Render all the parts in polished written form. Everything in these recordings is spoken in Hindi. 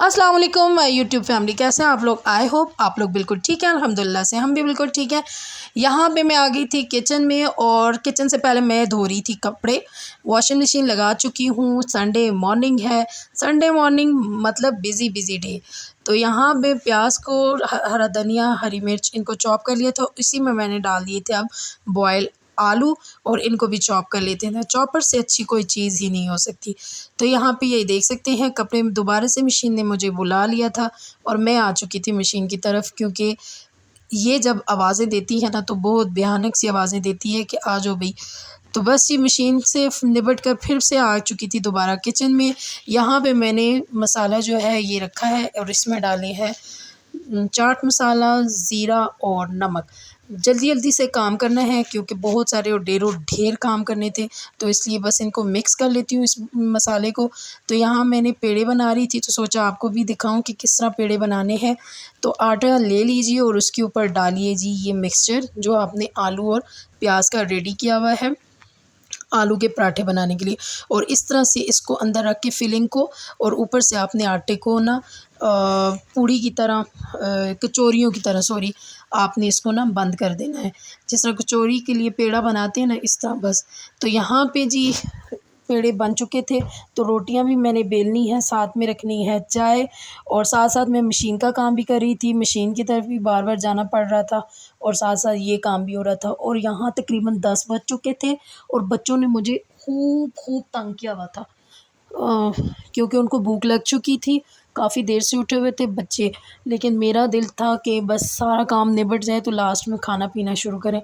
अस्सलाम वालेकुम यूट्यूब फैमिली, कैसे हैं आप लोग। आई होप आप लोग बिल्कुल ठीक हैं। अल्हम्दुलिल्लाह से हम भी बिल्कुल ठीक हैं। यहाँ पे मैं आ गई थी किचन में, और किचन से पहले मैं धो रही थी कपड़े। वॉशिंग मशीन लगा चुकी हूँ। संडे मॉर्निंग है। संडे मॉर्निंग मतलब बिज़ी बिज़ी डे। तो यहाँ पे प्याज को, हरा धनिया, हरी मिर्च, इनको चॉप कर लिया था। इसी में मैंने डाल दिए थे अब बॉयल आलू, और इनको भी चॉप कर लेते हैं। चॉपर से अच्छी कोई चीज़ ही नहीं हो सकती। तो यहाँ पे ये देख सकते हैं, कपड़े दोबारा से मशीन ने मुझे बुला लिया था और मैं आ चुकी थी मशीन की तरफ, क्योंकि ये जब आवाज़ें देती है ना तो बहुत भयानक सी आवाज़ें देती है कि आ जाओ भई। तो बस ये मशीन से निपट कर फिर से आ चुकी थी दोबारा किचन में। यहाँ पे मैंने मसाला जो है ये रखा है, और इसमें डाले हैं चाट मसाला, ज़ीरा और नमक। जल्दी जल्दी से काम करना है क्योंकि बहुत सारे और ढेर काम करने थे, तो इसलिए बस इनको मिक्स कर लेती हूँ इस मसाले को। तो यहाँ मैंने पेड़े बना रही थी, तो सोचा आपको भी दिखाऊं कि किस तरह पेड़े बनाने हैं। तो आटा ले लीजिए और उसके ऊपर डालिए जी ये मिक्सचर जो आपने आलू और प्याज का रेडी किया हुआ है आलू के पराठे बनाने के लिए। और इस तरह से इसको अंदर रख के फिलिंग को, और ऊपर से आपने आटे को ना पूड़ी की तरह, कचौरियों की तरह सॉरी, आपने इसको ना बंद कर देना है। जिस तरह कचौरी के लिए पेड़ा बनाते हैं ना, इस तरह बस। तो यहाँ पे जी पेड़े बन चुके थे। तो रोटियां भी मैंने बेलनी है, साथ में रखनी है चाय, और साथ साथ मैं मशीन का काम भी कर रही थी। मशीन की तरफ भी बार बार जाना पड़ रहा था, और साथ साथ ये काम भी हो रहा था। और यहाँ तकरीबन 10 बज चुके थे, और बच्चों ने मुझे खूब खूब तंग किया हुआ था, क्योंकि उनको भूख लग चुकी थी। काफ़ी देर से उठे हुए थे बच्चे, लेकिन मेरा दिल था कि बस सारा काम निबट जाए तो लास्ट में खाना पीना शुरू करें।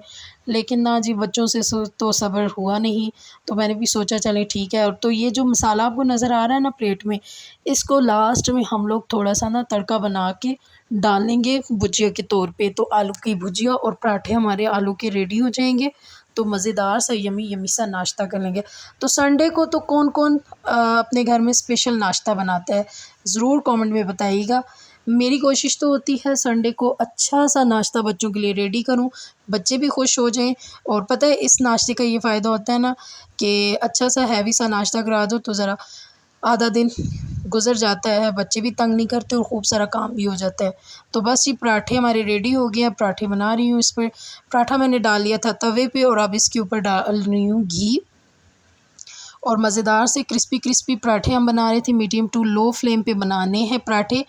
लेकिन ना जी, बच्चों से तो सब्र हुआ नहीं। तो मैंने भी सोचा चले ठीक है। और तो ये जो मसाला आपको नज़र आ रहा है ना प्लेट में, इसको लास्ट में हम लोग थोड़ा सा ना तड़का बना के डालेंगे भुजिया के तौर पे। तो आलू की भुजिया और पराठे हमारे आलू के रेडी हो जाएंगे। तो मज़ेदार सा यमी यमी सा नाश्ता कर लेंगे। तो संडे को तो कौन कौन अपने घर में स्पेशल नाश्ता बनाता है, ज़रूर कमेंट में बताइएगा। मेरी कोशिश तो होती है संडे को अच्छा सा नाश्ता बच्चों के लिए रेडी करूं, बच्चे भी खुश हो जाएं। और पता है इस नाश्ते का ये फ़ायदा होता है ना कि अच्छा सा हैवी सा नाश्ता करा दो तो ज़रा आधा दिन गुज़र जाता है, बच्चे भी तंग नहीं करते और खूब सारा काम भी हो जाता है। तो बस ये पराठे हमारे रेडी हो गए हैं। पराठे बना रही हूँ। इस पर पराठा मैंने डाल लिया था तवे पे, और अब इसके ऊपर डाल रही हूँ घी। और मज़ेदार से क्रिस्पी क्रिस्पी पराठे हम बना रहे थे। मीडियम टू लो फ्लेम पे बनाने हैं पराठे,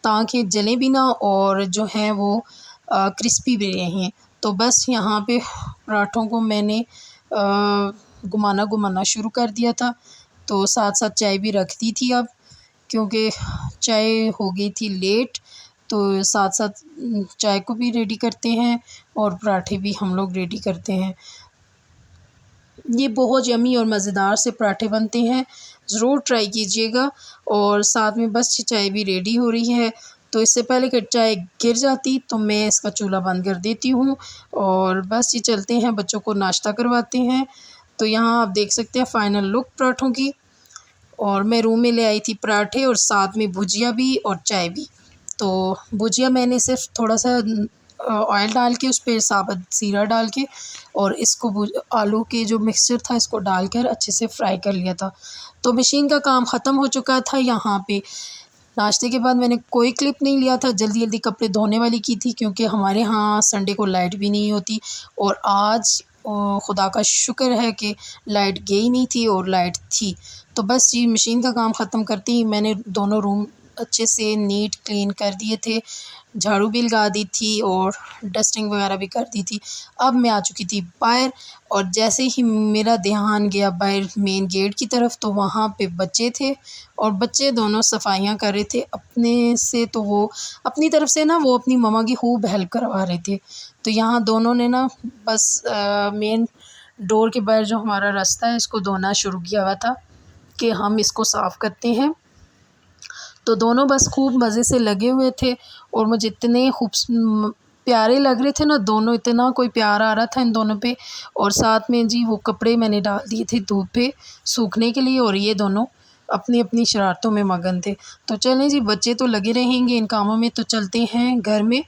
ताकि जले भी ना और जो है वो क्रिस्पी भी रहें। तो बस यहाँ पे पराठों को मैंने घुमाना घुमाना शुरू कर दिया था। तो साथ साथ चाय भी रख दी थी अब, क्योंकि चाय हो गई थी लेट। तो साथ साथ चाय को भी रेडी करते हैं, और पराठे भी हम लोग रेडी करते हैं। ये बहुत यमी और मज़ेदार से पराठे बनते हैं, ज़रूर ट्राई कीजिएगा। और साथ में बस चाय भी रेडी हो रही है। तो इससे पहले कि चाय गिर जाती तो मैं इसका चूल्हा बंद कर देती हूँ, और बस ये चलते हैं बच्चों को नाश्ता करवाते हैं। तो यहाँ आप देख सकते हैं फ़ाइनल लुक पराठों की। और मैं रूम में ले आई थी पराठे, और साथ में भुजिया भी और चाय भी। तो भुजिया मैंने सिर्फ थोड़ा सा ऑयल डाल के उस पर साबुत ज़ीरा डाल के, और इसको आलू के जो मिक्सचर था इसको डालकर अच्छे से फ्राई कर लिया था। तो मशीन का काम ख़त्म हो चुका था। यहाँ पे नाश्ते के बाद मैंने कोई क्लिप नहीं लिया था, जल्दी जल्दी कपड़े धोने वाली की थी, क्योंकि हमारे यहाँ संडे को लाइट भी नहीं होती। और आज खुदा का शुक्र है कि लाइट गई नहीं थी और लाइट थी। तो बस ये मशीन का काम ख़त्म करते ही मैंने दोनों रूम अच्छे से नीट क्लीन कर दिए थे, झाड़ू भी लगा दी थी और डस्टिंग वगैरह भी कर दी थी। अब मैं आ चुकी थी बाहर, और जैसे ही मेरा ध्यान गया बाहर मेन गेट की तरफ, तो वहाँ पे बच्चे थे, और बच्चे दोनों सफाइयाँ कर रहे थे अपने से। तो वो अपनी तरफ से ना वो अपनी मम्मा की खूब हेल्प करवा रहे थे। तो यहाँ दोनों ने ना बस मेन डोर के बाहर जो हमारा रास्ता है इसको धोना शुरू किया हुआ था कि हम इसको साफ़ करते हैं। तो दोनों बस खूब मज़े से लगे हुए थे, और मुझे इतने प्यारे लग रहे थे ना दोनों, इतना कोई प्यार आ रहा था इन दोनों पे। और साथ में जी वो कपड़े मैंने डाल दिए थे धूप पे सूखने के लिए, और ये दोनों अपनी अपनी शरारतों में मगन थे। तो चलें जी, बच्चे तो लगे रहेंगे इन कामों में, तो चलते हैं घर में।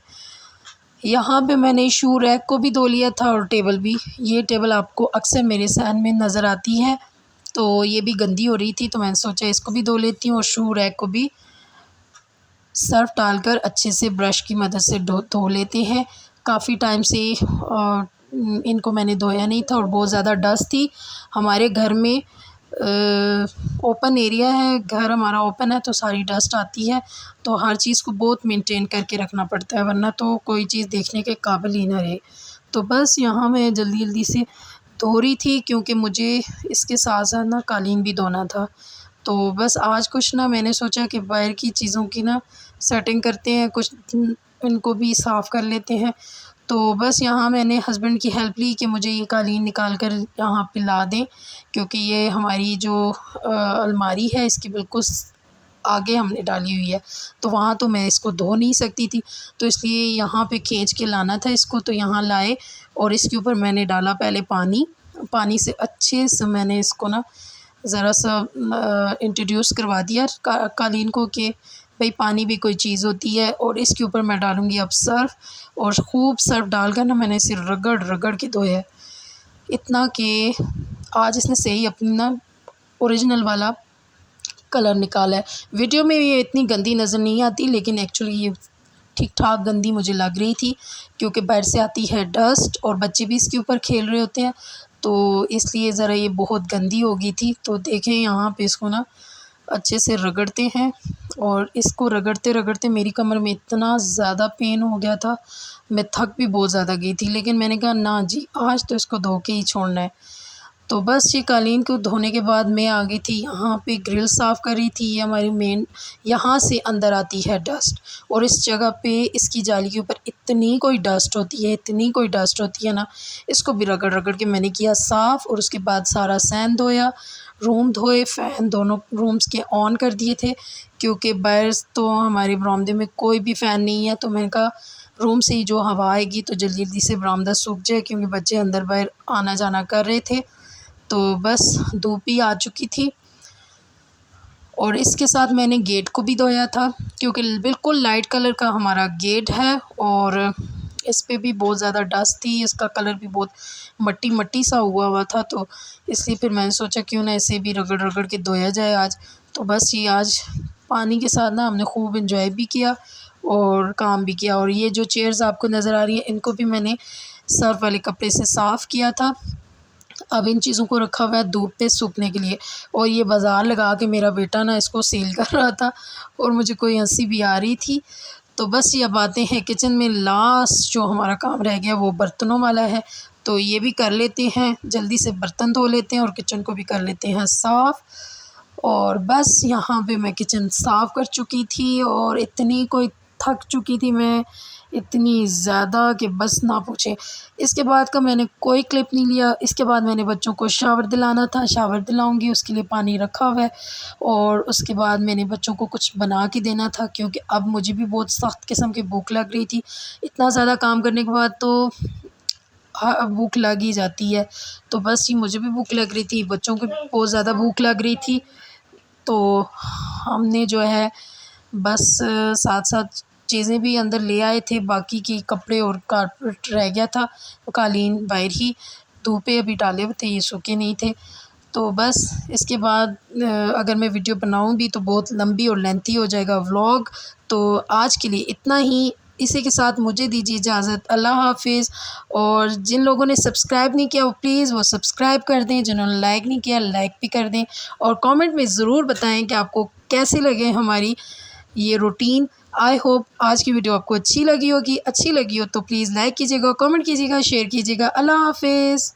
यहाँ पे मैंने शू रैक को भी धो लिया था, और टेबल भी। ये टेबल आपको अक्सर मेरे सहन में नज़र आती है, तो ये भी गंदी हो रही थी, तो मैंने सोचा इसको भी धो लेती हूँ और शू रैक को भी। सर्फ़ डालकर अच्छे से ब्रश की मदद से धो लेते हैं। काफ़ी टाइम से इनको मैंने धोया नहीं था और बहुत ज़्यादा डस्ट थी हमारे घर में। ओपन एरिया है, घर हमारा ओपन है तो सारी डस्ट आती है, तो हर चीज़ को बहुत मेंटेन करके रखना पड़ता है, वरना तो कोई चीज़ देखने के काबिल ही ना रहे। तो बस यहाँ मैं जल्दी जल्दी से धो रही थी क्योंकि मुझे इसके साथ साथ ना कालीन भी धोना था। तो बस आज कुछ ना मैंने सोचा कि बाहर की चीज़ों की ना सेटिंग करते हैं, कुछ इनको भी साफ़ कर लेते हैं। तो बस यहाँ मैंने हस्बैंड की हेल्प ली कि मुझे ये कालीन निकाल कर यहाँ पे ला दें, क्योंकि ये हमारी जो अलमारी है इसकी बिल्कुल आगे हमने डाली हुई है, तो वहाँ तो मैं इसको धो नहीं सकती थी, तो इसलिए यहाँ पे खींच के लाना था इसको। तो यहाँ लाए और इसके ऊपर मैंने डाला पहले पानी से अच्छे से मैंने इसको ना ज़रा सा इंट्रोड्यूस करवा दिया कालीन को कि भाई पानी भी कोई चीज़ होती है। और इसके ऊपर मैं डालूँगी अब सर्फ़, और ख़ूब सर्फ़ डालकर ना मैंने इसे रगड़ रगड़ के धोया, इतना कि आज इसने सही अपनी ना ओरिजिनल वाला कलर निकाला है। वीडियो में ये इतनी गंदी नज़र नहीं आती, लेकिन एक्चुअली ये ठीक ठाक गंदी मुझे लग रही थी, क्योंकि बाहर से आती है डस्ट और बच्चे भी इसके ऊपर खेल रहे होते हैं, तो इसलिए ज़रा ये बहुत गंदी हो गई थी। तो देखें यहाँ पे इसको ना अच्छे से रगड़ते हैं, और इसको रगड़ते रगड़ते मेरी कमर में इतना ज़्यादा पेन हो गया था, मैं थक भी बहुत ज़्यादा गई थी, लेकिन मैंने कहा ना जी आज तो इसको धो के ही छोड़ना है। तो बस ये कालीन को धोने के बाद मैं आ गई थी यहाँ पे ग्रिल साफ़ कर रही थी। ये हमारी मेन, यहाँ से अंदर आती है डस्ट, और इस जगह पे इसकी जाली के ऊपर इतनी कोई डस्ट होती है, इतनी कोई डस्ट होती है ना, इसको भी रगड़ रगड़ के मैंने किया साफ़। और उसके बाद सारा सैन धोया, रूम धोए, फ़ैन दोनों रूम्स के ऑन कर दिए थे, क्योंकि बाहर तो हमारे बरामदे में कोई भी फ़ैन नहीं है। तो मैंने कहा रूम से ही जो हवा आएगी तो जल्दी जल्दी से बरामदा सूख जाए, क्योंकि बच्चे अंदर बाहर आना जाना कर रहे थे। तो बस धूप भी आ चुकी थी, और इसके साथ मैंने गेट को भी धोया था, क्योंकि बिल्कुल लाइट कलर का हमारा गेट है और इस पे भी बहुत ज़्यादा डस्ट थी, इसका कलर भी बहुत मट्टी मट्टी सा हुआ था। तो इसलिए फिर मैंने सोचा क्यों ना इसे भी रगड़ रगड़ के धोया जाए आज। तो बस ये आज पानी के साथ ना हमने खूब इंजॉय भी किया और काम भी किया। और ये जो चेयर्स आपको नज़र आ रही हैं, इनको भी मैंने सर्फ़ वाले कपड़े से साफ़ किया था। अब इन चीज़ों को रखा हुआ है धूप पे सूखने के लिए। और ये बाज़ार लगा के मेरा बेटा ना इसको सेल कर रहा था, और मुझे कोई हंसी भी आ रही थी। तो बस ये अब आते हैं किचन में। लास्ट जो हमारा काम रह गया वो बर्तनों वाला है, तो ये भी कर लेते हैं, जल्दी से बर्तन धो लेते हैं और किचन को भी कर लेते हैं साफ़। और बस यहाँ पे मैं किचन साफ़ कर चुकी थी, और इतनी कोई थक चुकी थी मैं, इतनी ज़्यादा कि बस ना पूछें। इसके बाद का मैंने कोई क्लिप नहीं लिया। इसके बाद मैंने बच्चों को शावर दिलाना था, शावर दिलाऊंगी, उसके लिए पानी रखा हुआ है। और उसके बाद मैंने बच्चों को कुछ बना के देना था, क्योंकि अब मुझे भी बहुत सख्त किस्म की भूख लग रही थी। इतना ज़्यादा काम करने के बाद तो भूख लग ही जाती है। तो बस ये मुझे भी भूख लग रही थी, बच्चों को भी बहुत ज़्यादा भूख लग रही थी। तो हमने जो है बस साथ साथ चीज़ें भी अंदर ले आए थे, बाकी के कपड़े और कारपेट रह गया था, कालीन बाहर ही धूप पे अभी डाले हुए थे, ये सूखे नहीं थे। तो बस इसके बाद अगर मैं वीडियो बनाऊँ भी तो बहुत लंबी और लेंथी हो जाएगा व्लॉग। तो आज के लिए इतना ही, इसी के साथ मुझे दीजिए इजाज़त। अल्लाह हाफ़िज़। और जिन लोगों ने सब्सक्राइब नहीं किया वो प्लीज़ वो सब्सक्राइब कर दें, जिन्होंने लाइक नहीं किया लाइक भी कर दें, और कमेंट में ज़रूर बताएं कि आपको कैसे लगे हमारी ये रूटीन। आई होप आज की वीडियो आपको अच्छी लगी होगी। अच्छी लगी हो तो प्लीज़ लाइक कीजिएगा, कमेंट कीजिएगा, शेयर कीजिएगा। अल्लाह हाफ़िज़।